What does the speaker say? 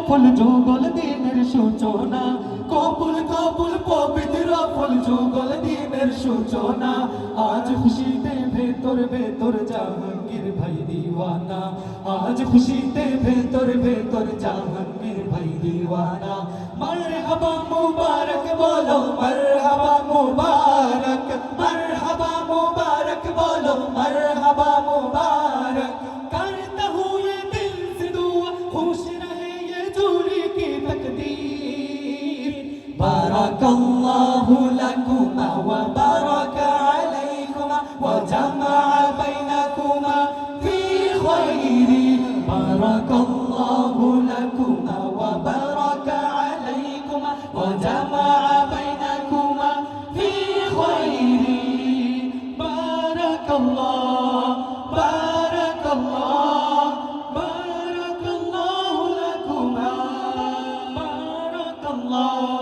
ফুল যুগল দিনের সূচনা, কবুল কবুল পবিত্র ফুল যুগল দিনের সূচনা। আজ খুশিতে ভেতর ভেতর জাহাঙ্গীর ভাই দিওয়ানা, আজ খুশিতে ভেতর ভেতর জাহাঙ্গীর ভাই দিওয়ানা। মারহাবা মুবারক বলো, মারহাবা মুবারক, মারহাবা মুবারক বলো, মারহাবা মুবারক। करता हूँ ये दिल से दुआ, खुश रहे ये जोड़ी की तकदीर। बारकल्लाहु लकुमा व बारक अलैकुमा व जमा बैनकुमा फी खैरी। बारकल्लाहु लकुमा व बारक अलैकुमा व जमा बैनकुमा फी खैरी। बारकल्लाह बारकल्लाह बारकल्लाहु लकुमा, बारकल्लाह